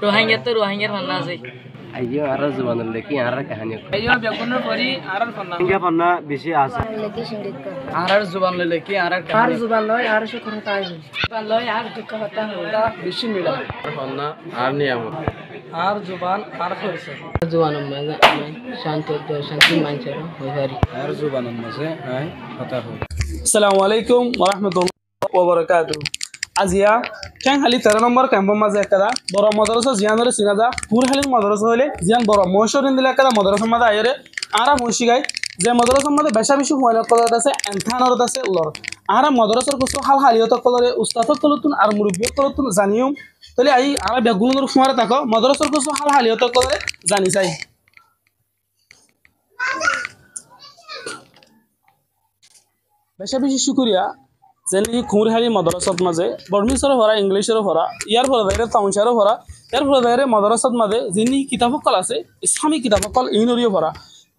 रोहिंग्यार फन्ना আছে আইও আর জুবানুল লেকি আর কাহিনী আইও বেগুনের পরি আর ফন্না ইঙ্গা ফন্না বেশি আছে আর জুবান লেকি আর জুবান লয় আর সে কথা তাই জুবান লয় আর দুঃখ হতা হতা বেশি মিলা ফন্না আর নিয়ামত আর জুবান আর কইছে জুবান মানে শান্তি মানছে হইহারি আর জুবানুল মাঝে আই কথা হয় আসসালামু আলাইকুম ওয়া রাহমাতুল্লাহি ওয়া বারাকাতুহু আজিয়া কেন খালি 13 নম্বর ক্যাম্পের মাঝে একটা বড় মাদ্রাসা জিয়ানরে সিনাদা কুরহালিন মাদ্রাসা হইলে জিয়ান বড় মহশরিন দিলে একটা মাদ্রাসা মাঝে আইরে আরা মুশিগাই যে মাদ্রাসার মধ্যে বেশা বেশি ফয়নাত কলাত আছে এনথানরত আছে উলর আরা মাদ্রাসার কিছু হাল হালিয়ত কলরে উস্তাদত কলতুন আর মুরব্বিয়ত কলতুন জানিও তাহলে আই আরা বেগুনের ফুয়ারে থাকো মাদ্রাসার কিছু হাল হালিয়ত কলরে জানি চাই বেশা বেশি শুকরিয়া যেনে কুমরহালি মাদ্রাসাত মাঝে বর্মিসরও ভরা ইংলিশেরও ভরা ইয়ার ফলে দাইরে তাউনশারও ভরা ইয়ার ফলে দাইরে মাদ্রাসাত মাঝে যিনি কিতাবকল আছে ইসলামী কিতাবকল ইনরিও ভরা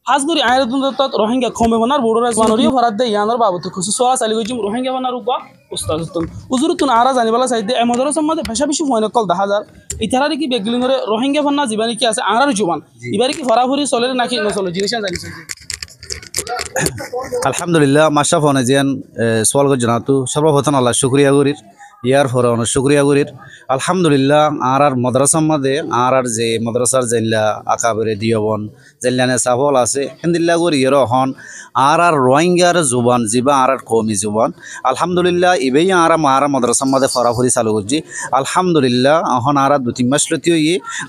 হাজগুরি আয়রতুন দত্ত রোহিঙ্গা কমে বনার বড়রা জানরিও ভরা দে ইয়ানর বাবুতে খুশি সোয়া চালি গজিম রোহিঙ্গা বনার উবা উস্তাদতুন উজুরতুন আরা জানিবালা চাইতে এই মাদ্রাসার মাঝে বেশা বেশি ফয়নকল 10000 ইতারারি কি বেগলিনরে রোহিঙ্গা বন্না জীবানি কি আছে আরার জুবান ইবারি কি ভরাভরি চলে নাকি নচলে জিনিস জানিছে আলহামদুলিল্লাহ মাশরাফ অনেজিয়ান সোয়াল জানাতু সর্বপ্রথম আল্লাহ শুকরিয়া করির ইয়ার ফর অনেক শুকরিয়া করির আলহামদুলিল্লাহ আর মাদ্রাসার মাঝে আর যে মাদ্রাসার জেলা আকাবেরে দিয়বন জেলানে সাফল আছে হিন্দিল্লা করি এর হন আর রোহিঙ্গার জুবান জিবা আর কমি জুবান আলহামদুলিল্লাহ ইবেই আর মাদ্রাসার মাঝে ফরাফরি চালু করছি আলহামদুলিল্লাহ এখন আর 2-3 মাস লতিও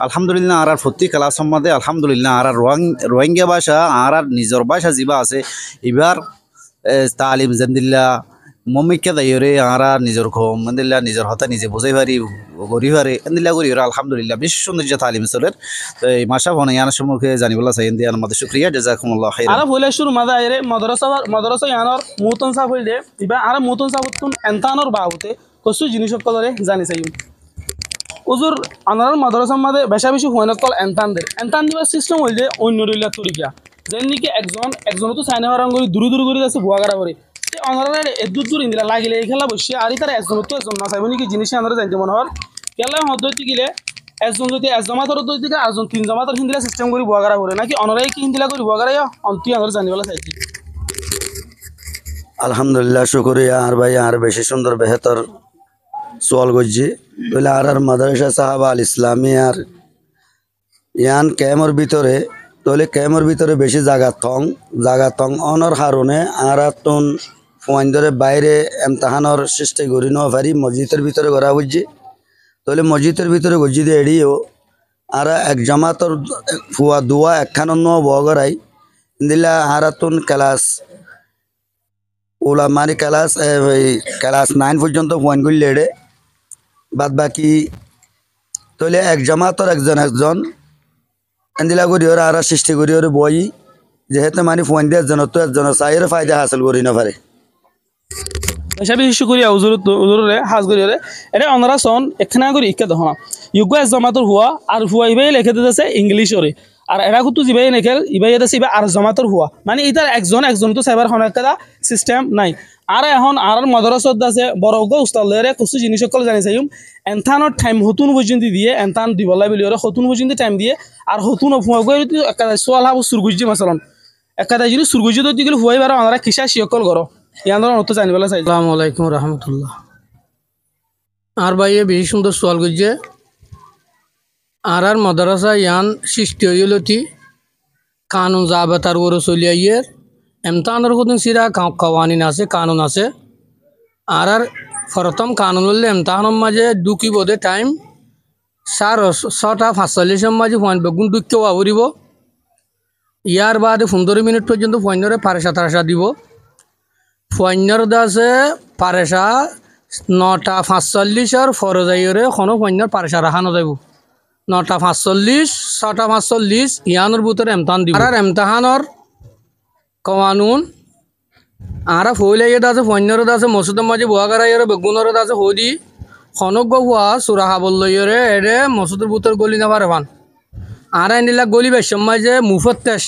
আলহামদুলিল্লাহ আর প্রতি ক্লাসের মাঝে আলহামদুলিল্লাহ আর রোহিঙ্গা ভাষা আর নিজের ভাষা জিবা আছে এবার তালিম জেন্দিল্লা মমিকা দাইরে আরা নিজের ঘম মন্দিল্লা নিজের হতা নিজে বুঝাই পারি করি পারে এন্দিল্লা করি আলহামদুলিল্লাহ বেশ সুন্দর যে তালিম চলের তো এই মাসা ফোনে ইয়ার সম্মুখে জানিবলা চাই এন্দি আমাদের শুকরিয়া জাযাকুমুল্লাহ খাইর আরা বলে শুরু মাদা আইরে মাদ্রাসা ইয়ানর মুতন সাফ হইলে ইবা আরা মুতন সাফতুন এনতানর বাহুতে কসু জিনিস কলরে জানি চাই উজুর আনার মাদ্রাসার মাঝে বেশা বেশি ফয়নকল এনতান দিবার সিস্টেম হইলে অন্য রইলা তরিকা যেন নাকি একজন তো চাইনা রঙ্গরি দূর করে আছে ভুয়াগারা করে অনারের এদুর দূর ইন্দিলা লাগিলে এই খেলা বসে আর তারা একজন তো একজন না চাইব নাকি জিনিস আমরা জানতে মনে হয় খেলা হতে গেলে একজন যদি এক জামাতর দিকে একজন 3 জামাতর হিন্দিলা সিস্টেম করে ভুয়াগারা করে নাকি অনারাই কি হিন্দিলা করে ভুয়াগারাই অন্তি আমরা জানিবেলা চাইছি আলহামদুলিল্লাহ শুকরিয়া আর ভাই আর বেশি সুন্দর বেহতর সোয়াল গজ্জি বলে আর মাদ্রাসা সাহাবা আল ইসলামী আর ইয়ান ক্যামর ভিতরে তাহলে ক্যামর ভিতরে বেশি জাগা থং অনর হারণে আর তুন ফোন ধরে বাইরে এমতাহানর সৃষ্টি করি ন পারি মসজিদের ভিতরে করা বুঝছি তাহলে মসজিদের ভিতরে গজ্জি দিয়ে এড়িয়েও আর এক জামাতর ফুয়া দুয়া একখান বগরাই দিলা আর তুন ক্লাস ওলা মারি ক্লাস 9 পর্যন্ত ফোন করলে এড়ে বাদ বাকি তাহলে এক জামাতর একজন এন্দিলা করি ওরা আর সৃষ্টি করি ওরে বই যেহেতু মানে ফোন দিয়ে একজন চাইয়ের ফায়দা হাসিল করি না পারে বেশা বেশি শুকরিয়া উজুরে হাজ করি এটা অনারা সন এখানে করি ইকা দহনা ইউগো এক জমাতর হুয়া আর হুয়া ইবাই লেখে দিতেছে ইংলিশরে আর এরা কিন্তু জিবাই নেখেল ইবাই আছে ইবা আর জমাতর হুয়া মানে ইতার একজন তো সাইবার হন একটা সিস্টেম নাই আর এখন আর মাদ্রাসাত আছে বড় উস্তাদরে কিছু জিনিস সকল জানি চাইম এনথানোর টাইম হতুন পর্যন্ত দিয়ে এনথান দিবলা বলি ওরা হতুন পর্যন্ত টাইম দিয়ে আর হতুন হুয়া গই একটা সোয়াল হাব সুরগুজি মাসালন একটা জিনিস সুরগুজি তো দিগল হুয়াই বার আমরা কিসা শিয়কল করো ইয়ানর অত জানিবেলা চাই আসসালামু আলাইকুম রাহমাতুল্লাহ আর ভাইয়ে বেশি সুন্দর সোয়াল গজ্জে আর মাদ্রাসা ইয়ান সৃষ্টি হইলতি কানুন জাবাতার ওর চলি আইয়ের এমতানোর কদিন সিরা কাওয়ানিন আছে কানুন আছে আর প্রথম কানুন হলে এমতাহানোর মাঝে ঢুকি বোধে টাইম 6:45 মাঝে ফোন বেগুন ঢুকতেও আবরিব ইয়ার বাদে 15 মিনিট পর্যন্ত ফোনরে পারেসা দিব ফোনর আছে পারেসা 9:45 আর ফরজাইরে কোনো ফোনর পারেসা রাখানো যাইব 9:45 6:45 ইয়ানোর ভিতরে এমতাহান দিব আর এমতাহানোর কানুন আর ফইলে আছে ফন্যর আছে মসুদের মাঝে বুয়াগারাইয়ের বেগুনের আছে হদি খনক গুয়া সুরাহা বললইরে এরে মসুদের ভিতর গলি না পারে ভান আর এনিলা গলি বেশম মাঝে মুফত্তেশ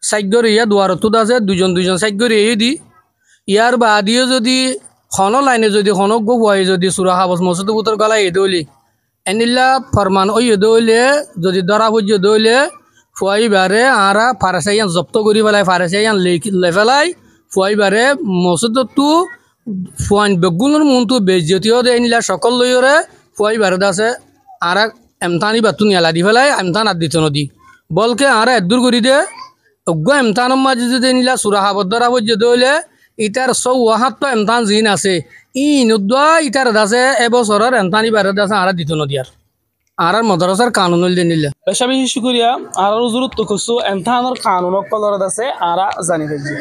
সাইগর ইয়া দুয়ারতুদ আছে দুজন সাইগর এই দি ইয়ার বাদিও যদি খন লাইনে যদি খনক গুয়াই যদি সুরাহা বস মসুদের ভিতর গলা এই দলি এনিলা ফরমান ওই দইলে যদি ধরা পড়য দইলে ফুয়াইবারে আরা ফারাসাইয়ান জব্দ করি পেলাই ফারাসাইয়ান লে ফেলাই ফুয়াইবারে মসজিদতো ফুয়ান বেগুনের মনটো বেজ্জতীয় দে এনিলা সকল লইরে ফুয়াইবারে দাসে আরা এমতানি বাতুন এলা দি ফেলাই এমতান আর দিত নদী বলকে আরা এদুর করি দে অজ্ঞ এমতানের মাঝে যদি এনিলা সুরাহাবত ধরা পড়য দইলে ইটার সৌ ওয়াহাত এমতান জিন আছে ই নদুয়া ইটার দাসে এবছরের এমতানি বারে দাসে আরা দিত নদী আর মদরসার কানুন নিলে বেশা বেশি শুক্রিয়া আর জরুরত তো কিছু এনথানোর কানুন কলরত আছে আরা জানি ফেলছি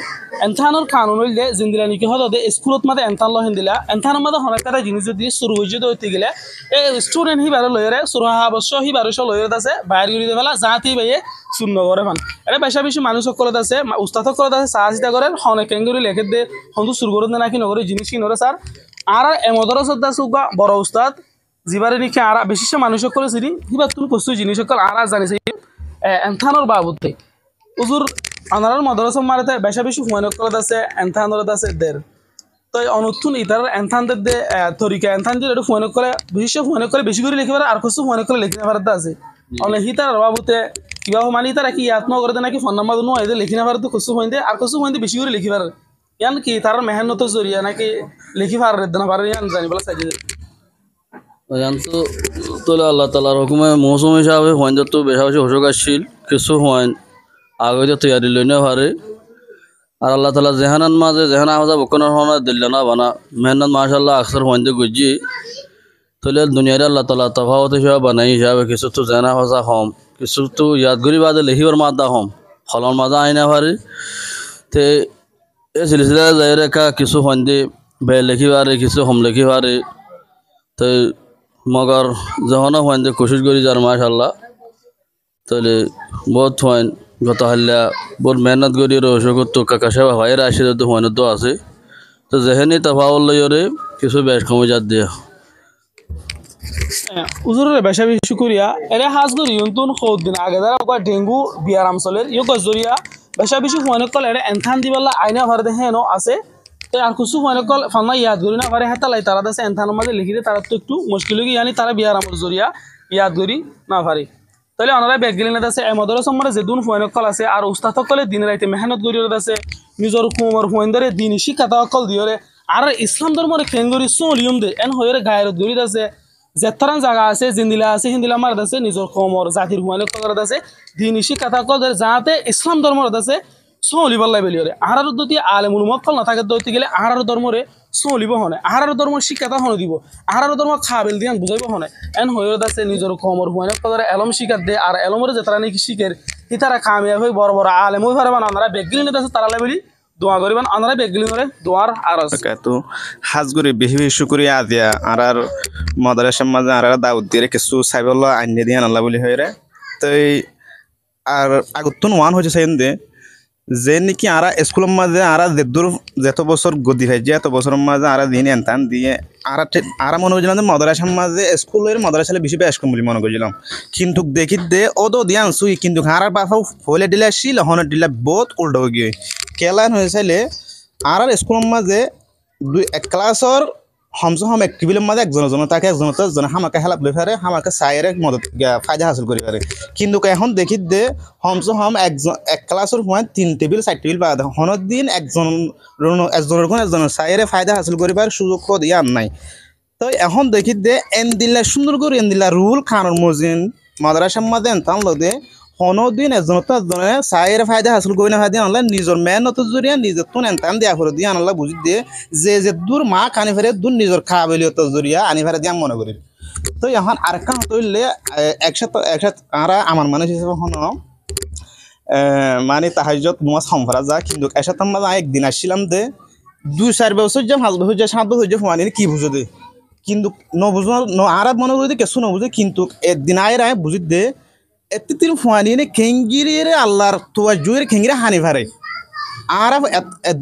এনথানোর কানুন হইলে জিন্দিলা নিকি হদে স্কুলত মাঝে এনথান লহেন দিলা এনথানোর মাঝে অনেক একটা জিনিস যদি শুরু হয়েছে হইতে গেলে এই স্টুডেন্ট হিবারে লইরে সুরাহা অবশ্য হিবারে লইরে আছে বাইরে গড়ি দেবেলা যাতে বাইয়ে শূন্য করে ফান এটা বেশা বেশি মানুষ সকলত আছে উস্তাদ সকলত আছে সাহায্যতা করে হনে কেঙ্গুরি লেখে দে হন্তু শুরু করে নাকি নগরে জিনিস কিনরে স্যার আর এমদরসত আছে বড় উস্তাদ জিবারে নিকে আরা বেশি মানুষ সকলে চিনি কিবা তুমি কষ্ট জিনিস সকল আরা জানিছে এনথানোর বাবুতে উজুর আনার মদরসা মারাতে বেশা বেশি হুয়ান কলত আছে এনথানোর আছে দের তো অনুত্তুন ইতার এনথানদের দে তরিকা এনথান যে হুয়ান করে বিশেষ হুয়ান করে বেশি করে লিখে পারে আর কিছু হুয়ান করে লিখে পারতে আছে অনেক হিতার বাবুতে কিবা মানে তারা কি ইয়াত ন করে নাকি ফোন নাম্বার নো এদের লিখে না পারে তো কিছু হুয়ান আর কিছু হুয়ান বেশি করে লিখে পারে ইয়ান কি তার মেহনতের জরিয়া নাকি লিখি পারে না পারে ইয়ান জানি বলা চাই জানতো তোলে আল্লাহ তালার হুকুমে মৌসুম হিসাবে হইন যত বেশা বেশি হোসক আসছিল কিছু হইন আগে তৈরি লই না পারে আর আল্লাহ তালা জেহানান মাঝে জেহানা হাজা বকনের হনা দিল না বানা মেহনত মাশাল্লাহ আকসর হইন গুজি তোলে দুনিয়ার আল্লাহ তালা তফাওত হিসাবে বানাই হিসাবে কিছু তো জেহানা হাজা হম কিছু তো ইয়াদগুড়ি বাদে লিখিবার মাদা হম হলর মাজা আইনা পারে তে এই সিলসিলা যাই রেখা কিছু হইন দে বে লিখিবারে কিছু হম লিখিবারে তো मगर जहना हुआ कोशिश करी जार माशाल्लाह तो बहुत हुआ गत हल्ला बहुत मेहनत करी रोशक तो काकाशा भाई आशी तो हुआ तो आसे तो जहनी तफावल लइरे किस बेश कमे जा दिया उजुरे बेशा बेशि शुक्रिया एरे हाज करी युनतुन खौद दिन आगे दारा को डेंगू बियाराम चलेर यो गजरिया बेशा बेशि हुआ कल एरे एंथान दिबल्ला आइना भर दे हेनो आसे तो আর কিছু মানে কল ফান্না ইয়াদ করি না পারে হাতা লাই তারা দেশে এনথানোর মাঝে লিখি দিয়ে তারা তো একটু মুশকিল হয়ে জানি তারা বিয়ার আমর জরিয়া ইয়াদ করি না পারে তাহলে ওনারা ব্যাগ গেলে না আছে এমদর সম্মানে যে দুন ফুয়ান কল আছে আর উস্তাদ কলে দিন রাইতে মেহনত করি আছে নিজের কুমর ফুয়ান ধরে দিন শিক্ষাতা কল দিয়ে আর ইসলাম ধর্মের খেঙ্গরি সোলিয়ম দে এন হয়ে গায়ের দরিদ আছে যেতারান জায়গা আছে জিন্দিলা আছে হিন্দিলা মার আছে নিজের কুমর জাতির ফুয়ান কল আছে দিন শিক্ষাতা কল ধরে যাতে ইসলাম ধর্মের আছে সোলি বল্লাই বেলিওরে আহার যদি আলেমুল মক্কল না থাকে দইতে গেলে আহার ধর্মরে সোলিব হনে আহার ধর্ম শিক্ষাটা হনে দিব আহার ধর্ম খাবেল দিয়ান বুঝাইব হনে এন হয়ে আছে নিজের কমর হুয়ানে কদরে এলম শিকার দে আর এলমরে যে তারা নাকি শিখের হিতারা কামিয়াব হয়ে বড় বড় আলেম হয়ে পারবান আমরা বেগলি নিতে আছে তারা লেবেলি দোয়া করিবান আমরা বেগলি নরে দোয়ার আরজ তো হাজগুরি বেশি বেশি শুকরিয়া আদিয়া আর মাদ্রাসার মাঝে আর দাউদ দিয়ে কিছু সাইবল্লা আইনে দিয়ান আল্লাহ বলি হয়ে রে তো আর আগতুন ওয়ান হয়েছে সেন দে যে নাকি আরা স্কুলের মাঝে আরা দেড় যত বছর গদি হয়েছে এত বছরের মাঝে আরা দিন এনতান দিয়ে আরা মনে করছিলাম যে মাদ্রাসার মাঝে স্কুলের মাদ্রাসালে বেশি বেশ কম বলে মনে করছিলাম কিন্তু দেখি দে ও তো দিয়ান সুই কিন্তু হারার বাফাও ফলে দিলে শিল হনে দিলে বহুত উল্টো হয়ে গিয়ে কেলান হয়েছিলে আর স্কুলের মাঝে এক ক্লাসর हमसे हम एक्टिविटी मादे একজন তাকে একজন হামাকে হেল্প লই পারে হামাকে সাইরে মদত ফায়দা হাসিল করি পারে কিন্তু এখন দেখি দে हमसे हम এক ক্লাসের হয় 3 টেবিল 4 টেবিল পাওয়া দেয় হন দিন একজনের কোন একজনের সাইরে ফায়দা হাসিল করি পারে সুযোগ কো দিয়া নাই তো এখন দেখি দে এন্দিলা সুন্দর করে এন্দিলা রুল খানের মজিন মাদ্রাসার মাঝে এনতান লদে হন দিন একজন সাইরে ফায়দা হাসিল করি না ফায়দা আনলা নিজের মেহনত জরিয়া নিজের তো এনতান দিয়া করে দিয়া আনলা বুঝি দিয়ে যে দূর মা কানি ফেরে দূর নিজের খাওয়াবেলিয়ত জরিয়া আনি ফেরে দিয়া মনে করি তো এখন আরেকটা হইলে একসাথে আরা আমার মানুষ হিসেবে হন মানে তাহাজ্জুদ নামাজ সম্পরা যা কিন্তু একসাথে আমরা একদিন আসছিলাম দে 2-4 বছর যে 5 বছর যে 7 বছর যে মানে কি বুঝো দে কিন্তু নবুঝ আর মনে করি কিছু নবুঝে কিন্তু একদিন আয় বুঝি দে এত তিন ফুয়ানি নে খেঙ্গিরে আল্লাহর তোয়া জুয়ের খেঙ্গিরে হানি ভারে আর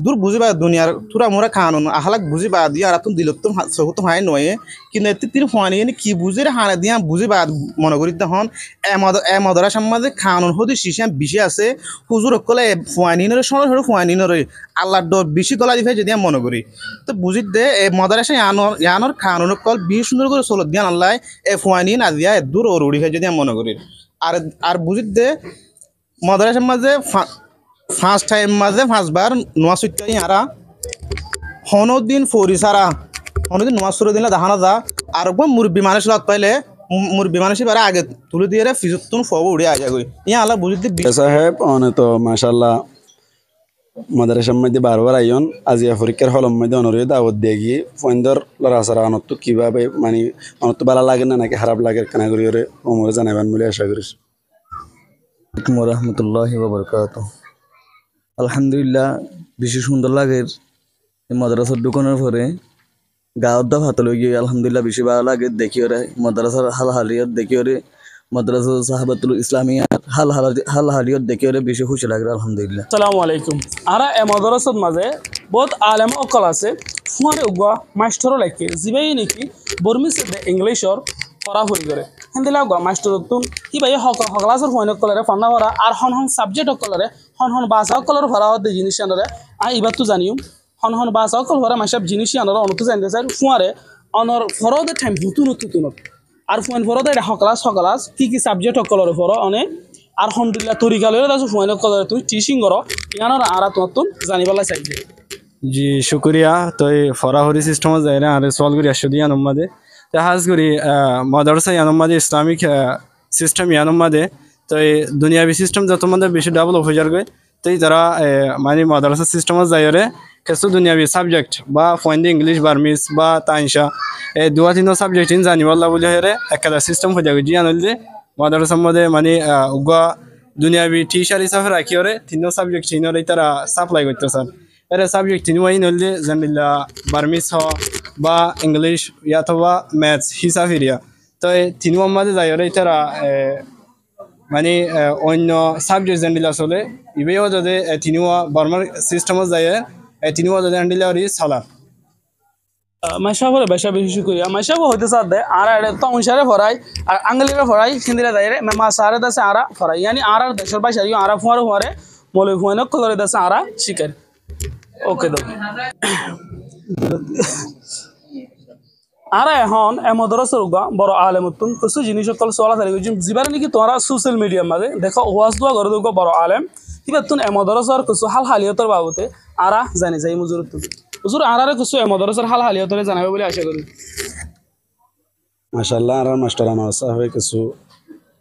দূর বুঝিবা দুনিয়ার তুরা মোরা কানুন আহলাক বুঝিবা দিয়া আর তুন দিলত তুম সহত হয় নয় কিন্তু এতে তিন ফানি কি বুঝিরে হানা দিয়া বুঝিবা মনে করি তখন এ মদরা সমাজে কানুন হদি শিশাম বেশি আছে হুজুর কলে ফানি নরে সর সর ফানি নরে আল্লাহর ডর বেশি গলা দিফাই যদি মনে করি তো বুঝিত দে এ মদরাসা ইয়ানর কানুন কল বেশি সুন্দর করে চলত দিয়া আল্লাহ এ ফানি না দিয়া দূর ওরুড়ি হয় যদি মনে করি আর বুঝিত দে মদরাসার মাঝে ফার্স্ট টাইম মাঝে ফার্স্টবার নোয়া সুইটাই আরা হনদিন ফরি সারা হনদিন নোয়া সুরে দিলে দেখানো যা আর মুরব্বী মানুষ লগ পাইলে মুরব্বী মানুষই বারে আগে তুলে দিয়ে ফিজতুন ফব উড়ে আগে গই ইয়া আল্লাহ বুঝিতে সাহেব অনেক তো মাশাল্লাহ মাদ্রাসার মধ্যে বারবার আইন আজিয়া পরীক্ষার হলম মধ্যে অনরে দাওয়াত দিয়ে গিয়ে ফন্দর লড়াছাড়া অনত কিভাবে মানে অনত ভালো লাগে না নাকি খারাপ লাগে কেনা করি ওরে ওমরে জানাবেন বলে আশা করিস রহমতুল্লাহি ওয়া বারাকাতুহু আলহামদুলিল্লাহ বেশি সুন্দর লাগে মাদ্রাসার দোকানের পরে গাঁৱত দা ভাত লৈ গিয়ে আলহামদুলিল্লাহ বেশি ভালো লাগে দেখি ওরে মাদ্রাসার হাল হালিয়ত দেখি ওরে মাদ্রাসা সাহাবাতুল ইসলামিয়া হাল হালিয়ত দেখি ওরে বেশি খুশি লাগে আলহামদুলিল্লাহ। আসসালামু আলাইকুম। আরা এ মাদ্রাসার মাঝে বহুত আলেম অকল আছে ফুয়ারে উগা মাস্টারও লাগে যিবাই নাকি বর্মিসে ইংলিশর পড়া হয়ে করে হিন্দিলা উগা মাস্টার তুন ইবাই হকলাসর ফোন কলরে ফান্না ভরা আর হন হন সাবজেক্ট কলরে হন ভাষা কলর ভরা হতে জিনিস আনরে আর এবার তো জানিও হন ভাষা কল ভরা মাসব জিনিস আনরে অনত জানতে চাই ফুয়ারে অনর ফরদে টাইম হুতুন আর ফোন ফরদে হকলাস কি সাবজেক্ট কলরে ফর অনে আর হন্দিল্লা তরিকা লইরে দাসু ফোন কলরে তুই টিচিং করো ইয়ানোর আরা তোমার জানিবালা চাইছে। জি শুক্রিয়া তো ফরাহরি সিস্টেম যায় না আর সল করি আসো দিয়া নম্মাদে তো হাজ করি মাদ্রাসা ইয়ানম্মাদে ইসলামিক সিস্টেম ইয়ানম্মাদে তো দুনিয়াবি সিস্টেম যত মধ্যে বেশি ডেভেলপ হয়ে যাবে তো তারা মানে মাদ্রাসা সিস্টেম যাইরে কিছু দুনিয়াবি সাবজেক্ট বা ফয়েন্দি ইংলিশ বার্মিস বা তাইনসা এই দুয়া তিন সাবজেক্ট জানিবাল্লা বলে হেরে একটা সিস্টেম হয়ে যাবে জি আনল যে মাদ্রাসার মধ্যে মানে উগা দুনিয়াবি টিচার হিসাবে রাখি ওরে তিন সাবজেক্ট চিনরে তারা সাপ্লাই করতে স্যার এরা সাবজেক্ট তিনওয়াই নললে জানিলা বার্মিস হ বা ইংলিশ অথবা ম্যাথস হিসাব এরিয়া তো এই তিনওয়ার মাঝে যাই ওরা তারা মানে অন্য সাবজেক্ট জানিলা চলে ইবেও যদি তিনওয়া বর্মার সিস্টেমত যায় তিনওয়া যদি আনিলে ওর চলা মাইশাবরে বেশা বেশি করিয়া মাইশাবো হইতে সাথ দেয় আর তো অনুসারে ফরাই আর আঙ্গলিরে ফরাই হিন্দিরা যায় মা সারে দাসে আরা ফরাই ইয়ানি আর দেশের ভাষা আরা ফুয়ারে মলে ফুয়ানো কলরে দাসে আরা শিকারি ওকে দো আরা এখন এ মাদ্রাসার উগা বড় আলেমতুন কিছু জিনিস সকল চলা থাকে যিবারে নাকি তোমরা সোশ্যাল মিডিয়ার মাঝে দেখো ওয়াজ দোয়া করে দেখো বড় আলেম এবার তুন এ মাদ্রাসার কিছু হাল হালিয়তর বাবতে আরা জানি যাই হুজুর আরারে কিছু এ মাদ্রাসার হাল হালিয়তরে জানাবে বলে আশা করি। মাশাআল্লাহ আর মাস্টারানা সাহেব কিছু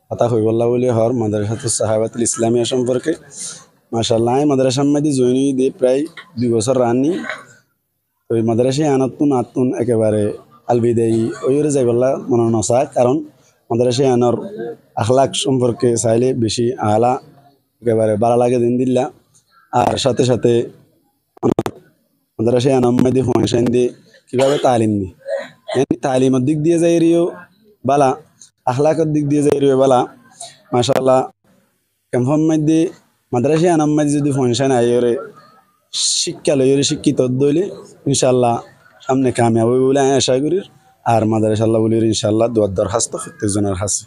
কথা হইবল্লা বলে হর মাদ্রাসাতুস সাহাবাতুল ইসলামিয়া সম্পর্কে মাশাআল্লাহ মাদ্রাসার মধ্যে জয়েন দিয়ে প্রায় 2 বছর রানি তো এই মাদ্রাসায় আনাতুন একেবারে আলবিদায়ী ওইরে যাইবল্লা মনে নসা কারণ মাদ্রাসায় আনার আখলাক সম্পর্কে চাইলে বেশি আলা একেবারে ভালো লাগে দিন দিল্লা আর সাথে সাথে মাদ্রাসায় আনার মধ্যে ফাংশন দিয়ে কীভাবে তালিম দি তালিমের দিক দিয়ে যাই রিও বালা আখলাকের দিক দিয়ে যাই রিও বালা মাশাআল্লাহ ক্যাম্পের মধ্যে মাদ্রাসায় আনার মধ্যে যদি ফাংশন আইরে শিক্ষা লইরে শিক্ষিত দইলে ইনশাআল্লাহ সামনে কামিয়াব হবে বলে আমি আশা করি আর মাদ্রাসা আল্লাহ বলি ইনশাআল্লাহ দুয়ার দরখাস্ত প্রত্যেকজনের হাসে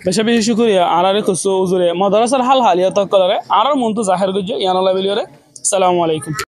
বেশা বেশি শুকরিয়া আরারে কিছু হুজুরে মাদ্রাসার হাল হালিয়ত কলরে আরার মন তো জাহির গজ্জ ইয়ানাল্লাহ বলিরে আসসালামু আলাইকুম।